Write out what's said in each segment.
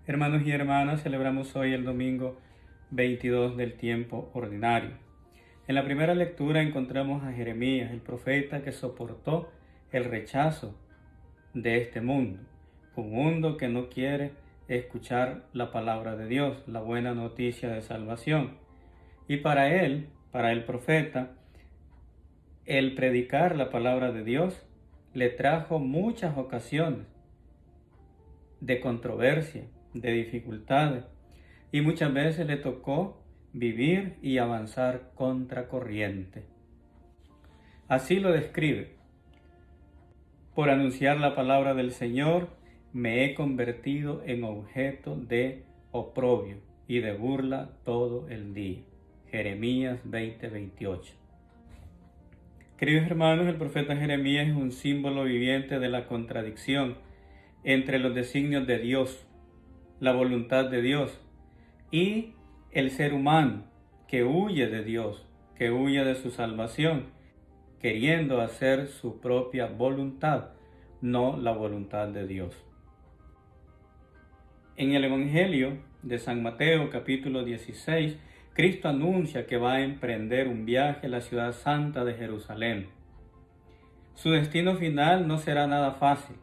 Hermanos y hermanas, celebramos hoy el domingo 22 del tiempo ordinario. En la primera lectura encontramos a Jeremías, el profeta que soportó el rechazo de este mundo, un mundo que no quiere escuchar la palabra de Dios, la buena noticia de salvación. Y para el profeta, el predicar la palabra de Dios le trajo muchas ocasiones de controversia, de dificultades, y muchas veces le tocó vivir y avanzar contracorriente. Así lo describe: por anunciar la palabra del Señor me he convertido en objeto de oprobio y de burla todo el día. Jeremías 20:28. Queridos hermanos, el profeta Jeremías es un símbolo viviente de la contradicción entre los designios de Dios, la voluntad de Dios, y el ser humano que huye de Dios, que huye de su salvación, queriendo hacer su propia voluntad, no la voluntad de Dios. En el Evangelio de San Mateo, capítulo 16, Cristo anuncia que va a emprender un viaje a la ciudad santa de Jerusalén. Su destino final no será nada fácil.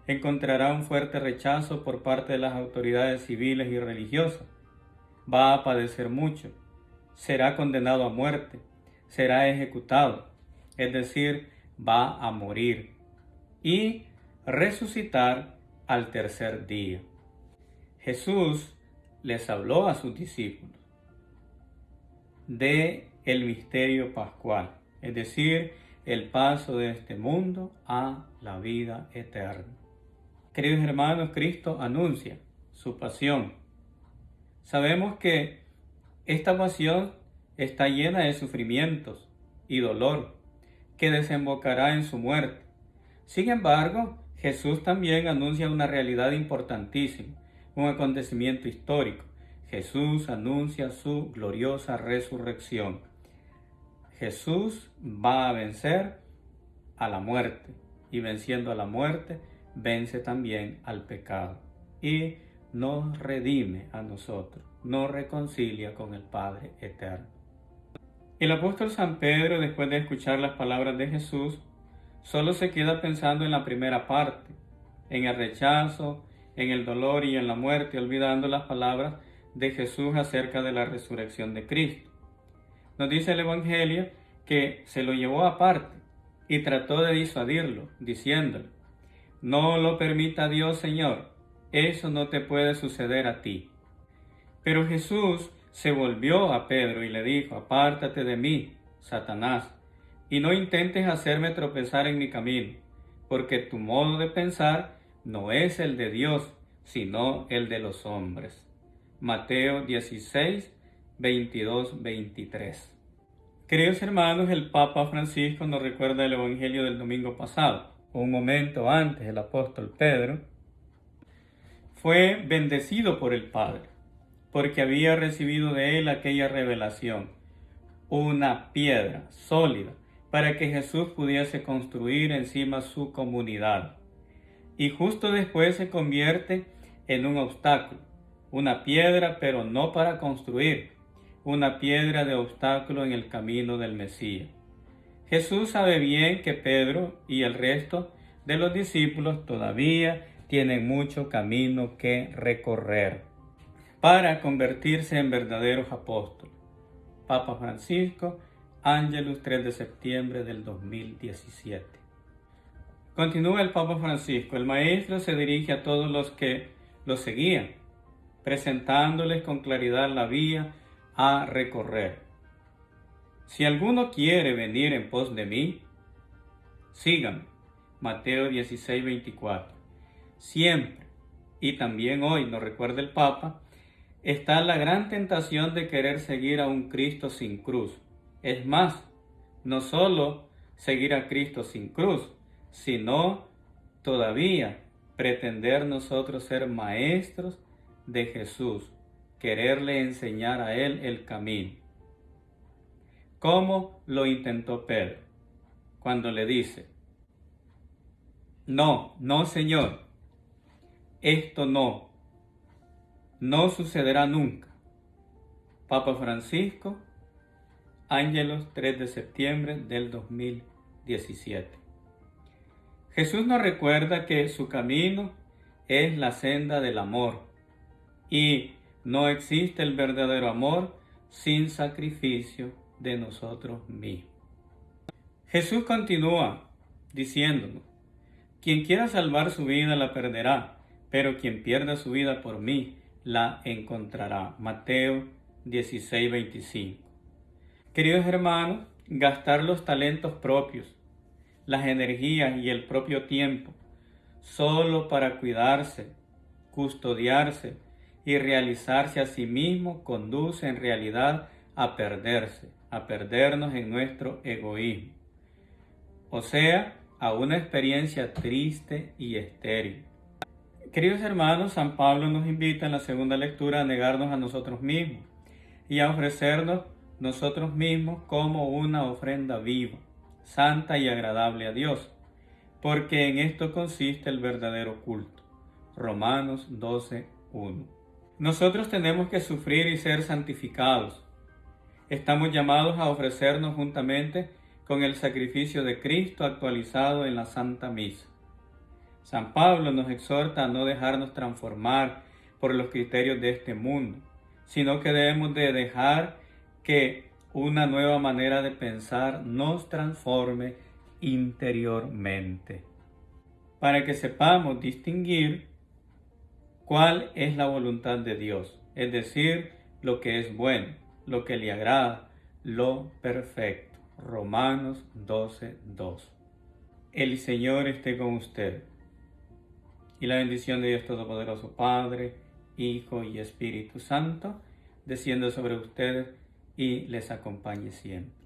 Encontrará un fuerte rechazo por parte de las autoridades civiles y religiosas. Va a padecer mucho. Será condenado a muerte. Será ejecutado. Es decir, va a morir. Y resucitar al tercer día. Jesús les habló a sus discípulos de el misterio pascual, es decir, el paso de este mundo a la vida eterna. Queridos hermanos, Cristo anuncia su pasión. Sabemos que esta pasión está llena de sufrimientos y dolor que desembocará en su muerte. Sin embargo, Jesús también anuncia una realidad importantísima, un acontecimiento histórico. Jesús anuncia su gloriosa resurrección. Jesús va a vencer a la muerte, y venciendo a la muerte, vence también al pecado y nos redime a nosotros, nos reconcilia con el Padre eterno. El apóstol San Pedro, después de escuchar las palabras de Jesús, solo se queda pensando en la primera parte, en el rechazo, en el dolor y en la muerte, olvidando las palabras de Jesús acerca de la resurrección de Cristo. Nos dice el Evangelio que se lo llevó aparte y trató de disuadirlo, diciéndole: no lo permita Dios, Señor, eso no te puede suceder a ti. Pero Jesús se volvió a Pedro y le dijo: apártate de mí, Satanás, y no intentes hacerme tropezar en mi camino, porque tu modo de pensar no es el de Dios, sino el de los hombres. Mateo 16, 22, 23. Queridos hermanos, el Papa Francisco nos recuerda el Evangelio del domingo pasado. Un momento antes, el apóstol Pedro fue bendecido por el Padre, porque había recibido de él aquella revelación, una piedra sólida, para que Jesús pudiese construir encima su comunidad. Y justo después se convierte en un obstáculo, una piedra, pero no para construir, una piedra de obstáculo en el camino del Mesías. Jesús sabe bien que Pedro y el resto de los discípulos todavía tienen mucho camino que recorrer para convertirse en verdaderos apóstoles. Papa Francisco, Ángelus, 3 de septiembre del 2017. Continúa el Papa Francisco: el Maestro se dirige a todos los que lo seguían, presentándoles con claridad la vía a recorrer. Si alguno quiere venir en pos de mí, sígame. Mateo 16, 24. Siempre, y también hoy, nos recuerda el Papa, está la gran tentación de querer seguir a un Cristo sin cruz. Es más, no solo seguir a Cristo sin cruz, sino todavía pretender nosotros ser maestros de Jesús, quererle enseñar a Él el camino. ¿Cómo lo intentó Pedro? Cuando le dice: no, no, Señor, esto no sucederá nunca. Papa Francisco, Ángelos, 3 de septiembre del 2017. Jesús nos recuerda que su camino es la senda del amor y no existe el verdadero amor sin sacrificio de nosotros mismos. Jesús continúa diciéndonos: quien quiera salvar su vida la perderá, pero quien pierda su vida por mí la encontrará. Mateo 16:25. Queridos hermanos, gastar los talentos propios, las energías y el propio tiempo solo para cuidarse, custodiarse y realizarse a sí mismo conduce en realidad a perdernos en nuestro egoísmo. O sea, a una experiencia triste y estéril. Queridos hermanos, San Pablo nos invita en la segunda lectura a negarnos a nosotros mismos y a ofrecernos nosotros mismos como una ofrenda viva, santa y agradable a Dios, porque en esto consiste el verdadero culto. Romanos 12:1. Nosotros tenemos que sufrir y ser santificados. Estamos llamados a ofrecernos juntamente con el sacrificio de Cristo actualizado en la Santa Misa. San Pablo nos exhorta a no dejarnos transformar por los criterios de este mundo, sino que debemos de dejar que una nueva manera de pensar nos transforme interiormente, para que sepamos distinguir cuál es la voluntad de Dios, es decir, lo que es bueno, lo que le agrada, lo perfecto. Romanos 12:2. El Señor esté con usted, y la bendición de Dios Todopoderoso, Padre, Hijo y Espíritu Santo, descienda sobre ustedes y les acompañe siempre.